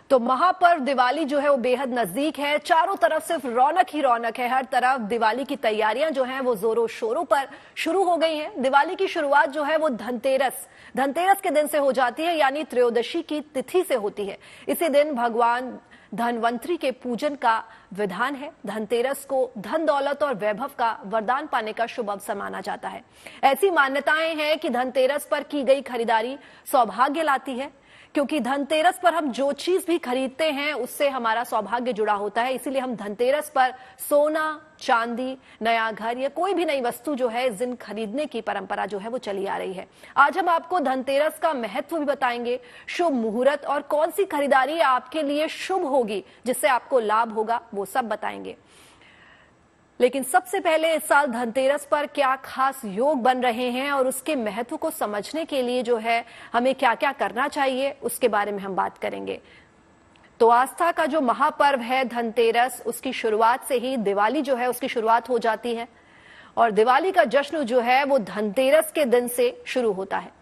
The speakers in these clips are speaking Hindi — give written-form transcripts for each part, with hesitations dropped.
तो महापर्व दिवाली जो है वो बेहद नजदीक है। चारों तरफ सिर्फ रौनक ही रौनक है। हर तरफ दिवाली की तैयारियां जो हैं वो जोरों शोरों पर शुरू हो गई हैं। दिवाली की शुरुआत जो है वो धनतेरस के दिन से हो जाती है, यानी त्रयोदशी की तिथि से होती है। इसी दिन भगवान धनवंतरी के पूजन का विधान है। धनतेरस को धन दौलत और वैभव का वरदान पाने का शुभ अवसर माना जाता है। ऐसी मान्यताएं हैं कि धनतेरस पर की गई खरीदारी सौभाग्य लाती है, क्योंकि धनतेरस पर हम जो चीज भी खरीदते हैं उससे हमारा सौभाग्य जुड़ा होता है। इसीलिए हम धनतेरस पर सोना, चांदी, नया घर या कोई भी नई वस्तु जो है इस दिन खरीदने की परंपरा जो है वो चली आ रही है। आज हम आपको धनतेरस का महत्व भी बताएंगे, शुभ मुहूर्त और कौन सी खरीदारी आपके लिए शुभ होगी, जिससे आपको लाभ होगा, वो सब बताएंगे। लेकिन सबसे पहले इस साल धनतेरस पर क्या खास योग बन रहे हैं और उसके महत्व को समझने के लिए जो है हमें क्या क्या करना चाहिए, उसके बारे में हम बात करेंगे। तो आस्था का जो महापर्व है धनतेरस, उसकी शुरुआत से ही दिवाली जो है उसकी शुरुआत हो जाती है और दिवाली का जश्न जो है वो धनतेरस के दिन से शुरू होता है।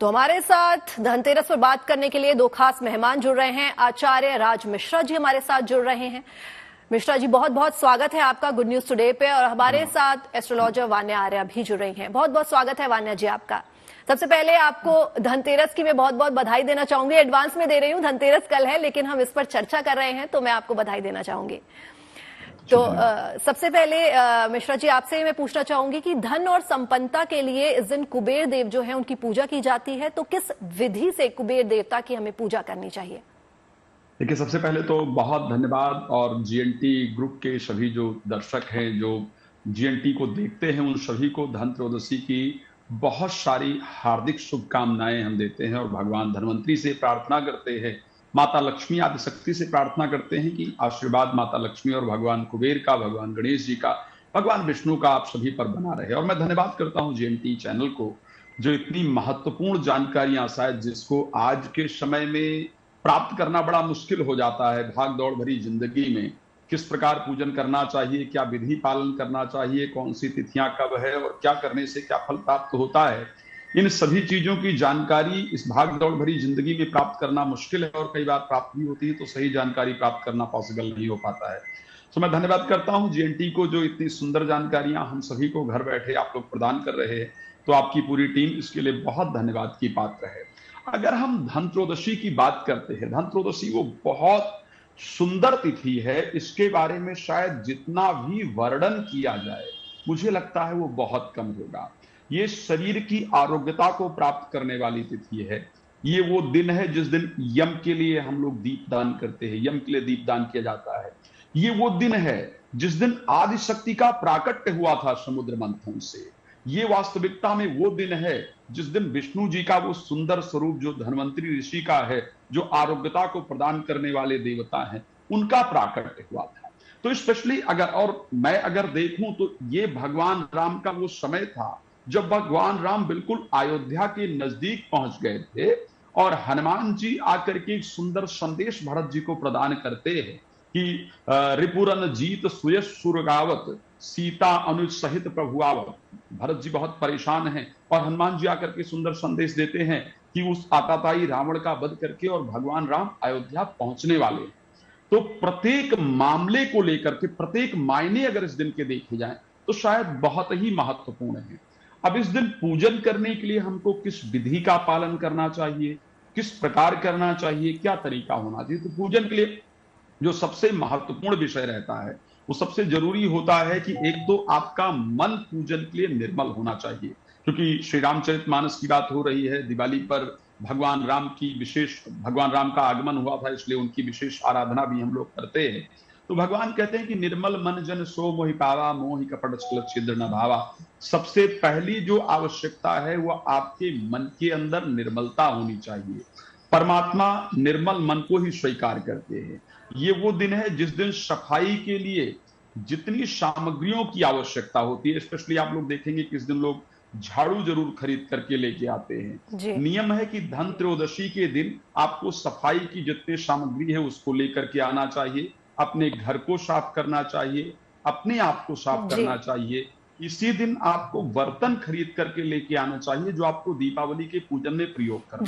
तो हमारे साथ धनतेरस पर बात करने के लिए दो खास मेहमान जुड़ रहे हैं। आचार्य राज मिश्रा जी हमारे साथ जुड़ रहे हैं। मिश्रा जी, बहुत बहुत स्वागत है आपका गुड न्यूज टुडे पे। और हमारे साथ एस्ट्रोलॉजर वान्या आर्या भी जुड़ रही हैं। बहुत बहुत स्वागत है वान्या जी आपका। सबसे पहले आपको धनतेरस की मैं बहुत बहुत बधाई देना चाहूंगी। एडवांस में दे रही हूँ, धनतेरस कल है लेकिन हम इस पर चर्चा कर रहे हैं तो मैं आपको बधाई देना चाहूंगी। तो सबसे पहले मिश्रा जी आपसे मैं पूछना चाहूंगी कि धन और संपन्नता के लिए इस दिन कुबेर देव जो है उनकी पूजा की जाती है, तो किस विधि से कुबेर देवता की हमें पूजा करनी चाहिए? देखिए, सबसे पहले तो बहुत धन्यवाद। और जीएनटी ग्रुप के सभी जो दर्शक हैं, जो जीएनटी को देखते हैं, उन सभी को धन त्रयोदशी की बहुत सारी हार्दिक शुभकामनाएं हम देते हैं और भगवान धनवंतरी से प्रार्थना करते हैं, माता लक्ष्मी आदि शक्ति से प्रार्थना करते हैं कि आशीर्वाद माता लक्ष्मी और भगवान कुबेर का, भगवान गणेश जी का, भगवान विष्णु का आप सभी पर बना रहे। और मैं धन्यवाद करता हूं जीएनटी चैनल को, जो इतनी महत्वपूर्ण जानकारियां शायद जिसको आज के समय में प्राप्त करना बड़ा मुश्किल हो जाता है, भाग दौड़ भरी जिंदगी में किस प्रकार पूजन करना चाहिए, क्या विधि पालन करना चाहिए, कौन सी तिथियां कब है और क्या करने से क्या फल प्राप्त होता है, इन सभी चीजों की जानकारी इस भाग दौड़ भरी जिंदगी में प्राप्त करना मुश्किल है। और कई बार प्राप्त भी होती है तो सही जानकारी प्राप्त करना पॉसिबल नहीं हो पाता है। तो मैं धन्यवाद करता हूं जीएनटी को, जो इतनी सुंदर जानकारियां हम सभी को घर बैठे आप लोग प्रदान कर रहे हैं। तो आपकी पूरी टीम इसके लिए बहुत धन्यवाद की पात्र है। अगर हम धन त्रयोदशी की बात करते हैं, धन त्रयोदशी वो बहुत सुंदर तिथि है। इसके बारे में शायद जितना भी वर्णन किया जाए मुझे लगता है वो बहुत कम होगा। ये शरीर की आरोग्यता को प्राप्त करने वाली तिथि है। ये वो दिन है जिस दिन यम के लिए हम लोग दीपदान करते हैं, यम के लिए दीपदान किया जाता है। ये वो दिन है जिस दिन आदि शक्ति का प्राकट्य हुआ था समुद्र मंथन से। ये वास्तविकता में वो दिन है जिस दिन विष्णु जी का वो सुंदर स्वरूप जो धनवंतरी ऋषि का है, जो आरोग्यता को प्रदान करने वाले देवता हैं, उनका प्राकट्य हुआ था। तो स्पेशली अगर देखूं तो ये भगवान राम का वो समय था जब भगवान राम बिल्कुल अयोध्या के नजदीक पहुंच गए थे और हनुमान जी आकर के एक सुंदर संदेश भरत जी को प्रदान करते हैं कि रिपुरन जीत सुयश सुरगावत सीता अनुज सहित प्रभुआवत। भरत जी बहुत परेशान हैं और हनुमान जी आकर के सुंदर संदेश देते हैं कि उस आताताई रावण का वध करके और भगवान राम अयोध्या पहुंचने वाले हैं। तो प्रत्येक मामले को लेकर के प्रत्येक मायने अगर इस दिन के देखे जाएं तो शायद बहुत ही महत्वपूर्ण है। अब इस दिन पूजन करने के लिए हमको किस विधि का पालन करना चाहिए, किस प्रकार करना चाहिए, क्या तरीका होना चाहिए? तो पूजन के लिए जो सबसे महत्वपूर्ण विषय रहता है, वो सबसे जरूरी होता है कि एक तो आपका मन पूजन के लिए निर्मल होना चाहिए, क्योंकि श्री रामचरितमानस की बात हो रही है। दिवाली पर भगवान राम का आगमन हुआ था, इसलिए उनकी विशेष आराधना भी हम लोग करते हैं। तो भगवान कहते हैं कि निर्मल मन जन सो मोहि पावा, मोहि कपट छल छिद्र न भावा। सबसे पहली जो आवश्यकता है वो आपके मन के अंदर निर्मलता होनी चाहिए। परमात्मा निर्मल मन को ही स्वीकार करते हैं। ये वो दिन है जिस दिन सफाई के लिए जितनी सामग्रियों की आवश्यकता होती है, स्पेशली आप लोग देखेंगे कि इस दिन लोग झाड़ू जरूर खरीद करके लेके आते हैं। नियम है कि धन त्रयोदशी के दिन आपको सफाई की जितनी सामग्री है उसको लेकर के आना चाहिए। अपने घर को साफ करना चाहिए, अपने आप को साफ करना चाहिए, इसी दिन आपको बर्तन खरीद करके लेके आना चाहिए जो आपको दीपावली के पूजन में प्रयोग करना